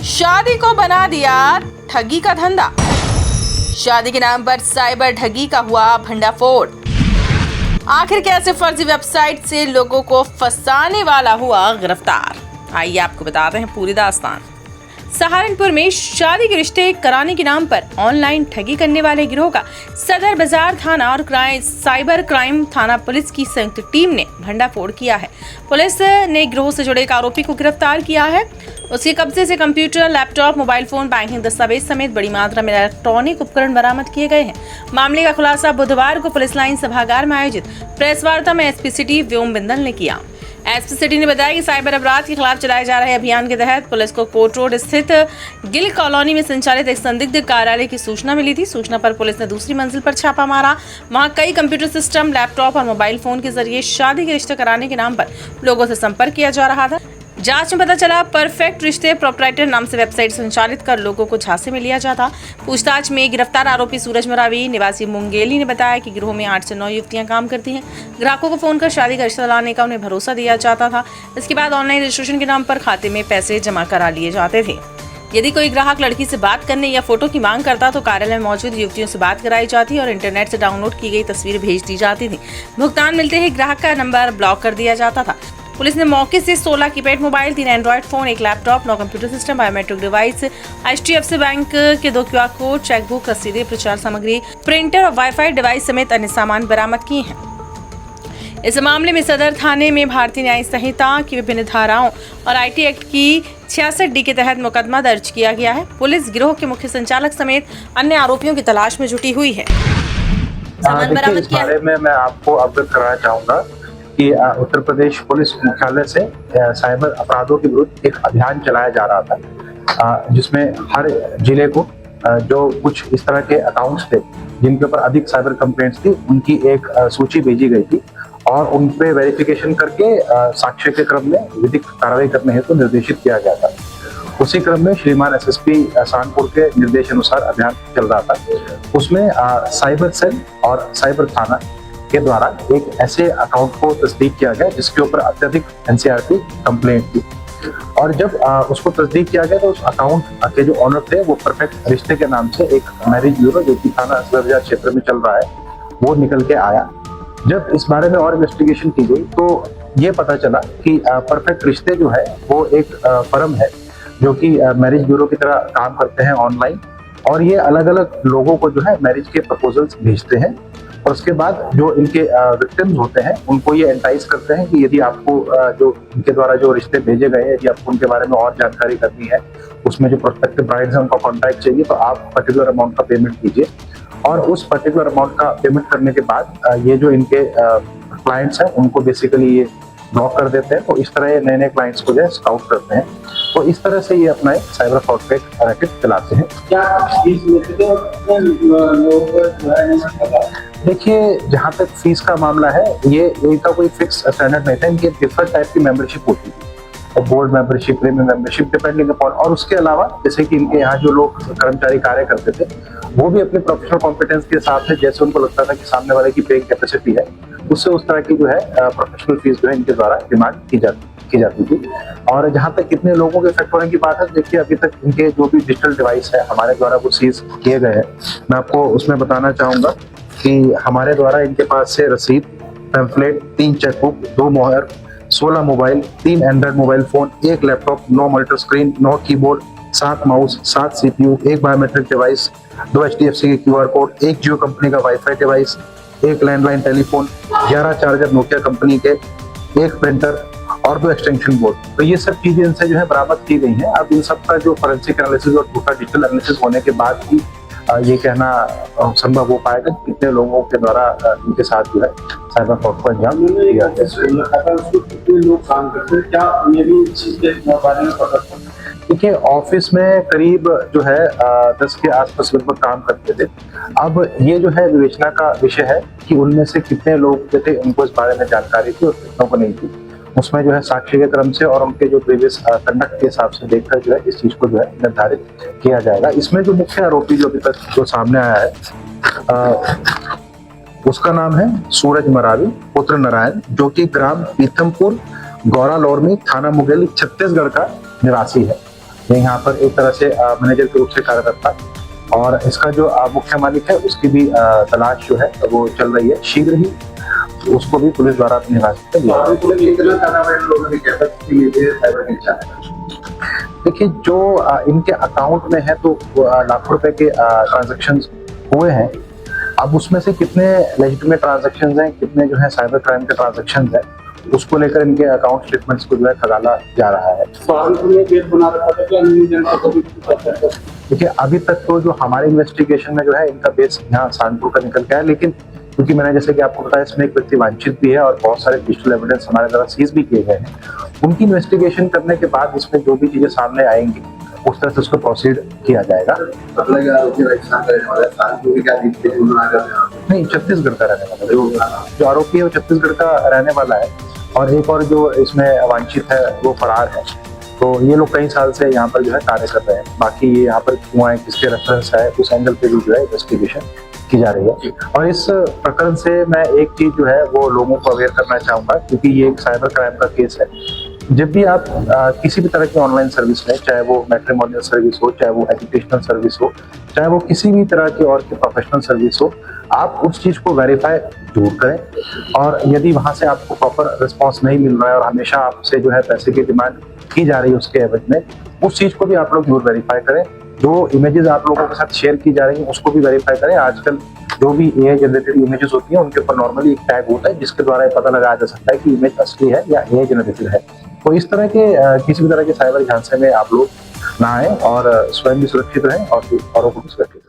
शादी को बना दिया ठगी का धंधा। शादी के नाम पर साइबर ठगी का हुआ भंडाफोड़। आखिर कैसे फर्जी वेबसाइट से लोगों को फंसाने वाला हुआ गिरफ्तार, आइए आपको बताते हैं पूरी दास्तान। सहारनपुर में शादी के रिश्ते कराने के नाम पर ऑनलाइन ठगी करने वाले गिरोह का सदर बाजार थाना और साइबर क्राइम थाना पुलिस की संयुक्त टीम ने भंडाफोड़ किया है। पुलिस ने गिरोह से जुड़े एक आरोपी को गिरफ्तार किया है। उसके कब्जे से computer, laptop, mobile phone, banking दस्तावेज समेत बड़ी मात्रा में इलेक्ट्रॉनिक उपकरण बरामद किए गए हैं। मामले का खुलासा बुधवार को पुलिस लाइन सभागार में आयोजित प्रेस वार्ता में एसपी सिटी व्योम बिंदल ने किया। एसपी सिटी ने बताया कि साइबर अपराध के खिलाफ चलाए जा रहे अभियान के तहत पुलिस को कोर्ट रोड स्थित गिल कॉलोनी में संचालित एक संदिग्ध कार्यालय की सूचना मिली थी। सूचना पर पुलिस ने दूसरी मंजिल पर छापा मारा। वहां कई कंप्यूटर सिस्टम, लैपटॉप और मोबाइल फोन के जरिए शादी के रिश्ते कराने के नाम पर लोगों से संपर्क किया जा रहा था। जांच में पता चला परफेक्ट रिश्ते प्रोप्राइटर नाम से वेबसाइट संचालित कर लोगों को झांसे में लिया जाता। पूछताछ में गिरफ्तार आरोपी सूरज मरावी निवासी मुंगेली ने बताया कि गिरोह में 8 से 9 युवतियां काम करती हैं। ग्राहकों को फोन कर शादी का रिश्ता लाने का उन्हें भरोसा दिया जाता था। इसके बाद ऑनलाइन रजिस्ट्रेशन के नाम पर खाते में पैसे जमा करा लिए जाते थे। यदि कोई ग्राहक लड़की से बात करने या फोटो की मांग करता तो कार्यालय में मौजूद युवतियों से बात कराई जाती और इंटरनेट से डाउनलोड की गई तस्वीरें भेज दी जाती थी। भुगतान मिलते ही ग्राहक का नंबर ब्लॉक कर दिया जाता था। पुलिस ने मौके से 16 keypad mobile, 3 Android phone, 1 laptop, 9 computer system, biometric device, HDFC bank के 2 QR कोड, चेकबुक, रसीदें, प्रचार सामग्री, प्रिंटर और वाईफाई डिवाइस समेत अन्य सामान बरामद किए हैं। इस मामले में सदर थाने में भारतीय न्याय संहिता की विभिन्न धाराओं और IT एक्ट की 66D के तहत मुकदमा दर्ज किया गया है। पुलिस गिरोह के मुख्य संचालक समेत अन्य आरोपियों की तलाश में जुटी हुई है। सामान बरामद किया है। मैं आपको अवगत कराना चाहूंगा कि उत्तर प्रदेश पुलिस मुख्यालय से साइबर अपराधों के विरुद्ध एक अभियान चलाया जा रहा था, जिसमें हर जिले को जो कुछ इस तरह के अकाउंट्स थे जिनके ऊपर अधिक साइबर कंप्लेंट्स थी, उनकी एक सूची भेजी गई थी और उन पे वेरिफिकेशन करके साक्ष्य के क्रम में विधिक कार्रवाई करने हेतु निर्देशित किया गया था। उसी क्रम में श्रीमान SSP सहारनपुर के निर्देश अनुसार अभियान चल रहा था। उसमें साइबर सेल और साइबर थाना के द्वारा एक ऐसे अकाउंट को तस्दीक किया गया जिसके ऊपर अत्यधिक NCRT कंप्लेंट थी और जब उसको तस्दीक किया गया तो उस अकाउंट के जो ऑनर थे वो परफेक्ट रिश्ते के नाम से एक मैरिज ब्यूरो जो कि थाना सदर क्षेत्र में चल रहा है वो निकल के आया। जब इस बारे में और इन्वेस्टिगेशन की गई तो ये पता चला कि परफेक्ट रिश्ते जो है वो एक फर्म है जो कि मैरिज ब्यूरो की तरह काम करते हैं ऑनलाइन और ये अलग अलग लोगों को जो है मैरिज के प्रपोजल्स भेजते हैं और उसके बाद जो इनके विक्टिम्स होते हैं उनको ये एंटाइज करते हैं कि यदि आपको जो इनके द्वारा जो रिश्ते भेजे गए हैं यदि आपको उनके बारे में और जानकारी करनी है, उसमें जो प्रोस्पेक्टिव ब्राइड्स हैं उनका कॉन्टैक्ट चाहिए तो आप पर्टिकुलर अमाउंट का पेमेंट कीजिए और उस पर्टिकुलर अमाउंट का पेमेंट करने के बाद ये जो इनके क्लाइंट्स हैं उनको बेसिकली ये ब्लॉक कर देते हैं। तो इस तरह ये नए नए क्लाइंट्स को जो है स्काउट करते हैं। तो इस तरह से ये अपना एक साइबर फ्रॉड का रैकेट चलाते हैं। देखिए, जहाँ तक फीस का मामला है ये इनका कोई फिक्स स्टैंडर्ड नहीं था। इनकी डिफरेंट टाइप की मेंबरशिप होती थी और board membership, premium membership depending upon, और उसके अलावा जैसे कि इनके यहाँ जो लोग कर्मचारी कार्य करते थे वो भी अपने प्रोफेशनल कॉम्पिटेंस के साथ है, जैसे उनको लगता था कि सामने वाले की पेइंग कैपेसिटी है उससे उस तरह की जो है प्रोफेशनल फीस जो है इनके द्वारा डिमांड की जाती थी। और जहाँ तक कितने लोगों के इफेक्ट होने की बात है, देखिए अभी तक इनके जो भी डिजिटल डिवाइस है हमारे द्वारा वो सीज किए गए हैं। मैं आपको उसमें बताना चाहूंगा कि हमारे द्वारा इनके पास से रसीद, पैम्फलेट, 3 चेकबुक, 2 मोहर, 16 mobile, 3 Android mobile phone, 1 laptop, 9 monitor screen, 9 keyboard, 7 mouse, 7 CPU, 1 biometric device, 2 HDFC के QR कोड, 1 जियो कंपनी का wifi device, 1 landline telephone, 11 charger Nokia company के, 1 प्रिंटर और 2 एक्सटेंशन बोर्ड। तो ये सब चीजें इनसे जो है बरामद की गई हैं। अब इन सब का जो फोरेंसिक एनालिसिस और दूसरा डिजिटल एनालिसिस होने के बाद ही ये कहना संभव हो पाएगा कितने लोगों के द्वारा इनके साथ जो है साइबर फ्रॉड को अंजाम दिया गया। देखिए, ऑफिस में करीब जो है 10 के आसपास लगभग काम करते थे। अब ये जो है विवेचना का विषय है कि उनमें से कितने लोग जो थे उनको इस बारे में जानकारी थी और कितनों को नहीं थी। उसमें जो है साक्ष्य के क्रम से और उनके जो प्रीवियस कंडक्ट के हिसाब से देखकर जो है इस चीज को जो है निर्धारित किया जाएगा। इसमें जो मुख्य आरोपी जो अभी तक जो सामने आया है उसका नाम है सूरज मरावी पुत्र नारायण, जो कि ग्राम पीथमपुर, गौरा लोरमी, थाना मुंगेली, छत्तीसगढ़ का निवासी है। ये यहाँ पर एक तरह से मैनेजर के रूप से कार्यरत था और इसका जो मुख्य मालिक है उसकी भी तलाश जो है वो चल रही है। शीघ्र ही उसको भी पुलिस द्वारा अपनी हिरासत में लिया जाएगा। देखिए, जो इनके अकाउंट में है तो लाखों रुपए के ट्रांजैक्शन हुए हैं। अब उसमें से कितने लेजिटिमेट ट्रांजैक्शन हैं, कितने जो है साइबर क्राइम के ट्रांजैक्शन हैं, उसको लेकर इनके अकाउंट स्टेटमेंट्स को जो है खगाला जा रहा है। देखिए, अभी तक तो जो हमारे इन्वेस्टिगेशन में जो है इनका बेस यहाँ सहारनपुर का निकल गया है, लेकिन क्योंकि मैंने जैसे कि आपको बताया इसमें एक व्यक्ति वांछित भी है और बहुत सारे डिजिटल एविडेंस हमारे द्वारा सीज भी किए गए हैं। उनकी इन्वेस्टिगेशन करने के बाद इसमें जो भी चीजें सामने आएंगी उस तरह से उसको प्रोसीड किया जाएगा। नहीं, छत्तीसगढ़ का रहने वाला जो आरोपी है वो छत्तीसगढ़ का रहने वाला है और एक और जो इसमें वांछित है वो फरार है। तो ये लोग कई साल से यहाँ पर जो है कार्य कर रहे हैं। बाकी ये यहाँ पर क्यों आए, किसके रेफरेंस है, उस एंगल पे भी जो है इन्वेस्टिगेशन की जा रही है। और इस प्रकरण से मैं एक चीज जो है वो लोगों को अवेयर करना चाहूंगा, क्योंकि ये एक साइबर क्राइम का केस है। जब भी आप किसी भी तरह की ऑनलाइन सर्विस लें, चाहे वो मैट्रिमोनियल सर्विस हो, चाहे वो एजुकेशनल सर्विस हो, चाहे वो किसी भी तरह की और की प्रोफेशनल सर्विस हो, आप उस चीज को वेरीफाई जरूर करें। और यदि वहां से आपको प्रॉपर रिस्पॉन्स नहीं मिल रहा है और हमेशा आपसे जो है पैसे की डिमांड की जा रही है उसके एवज में, उस चीज को भी आप लोग जरूर वेरीफाई करें। जो इमेजेस आप लोगों के साथ शेयर की जा रही हैं उसको भी वेरीफाई करें। आजकल जो भी एआई जनरेटेड इमेजेस होती हैं उनके ऊपर नॉर्मली एक टैग होता है जिसके द्वारा ये पता लगाया जा सकता है कि इमेज असली है या एआई जनरेटेड है। तो इस तरह के किसी भी तरह के साइबर झांसे में आप लोग ना आए और स्वयं भी सुरक्षित रहें और औरों को भी सुरक्षित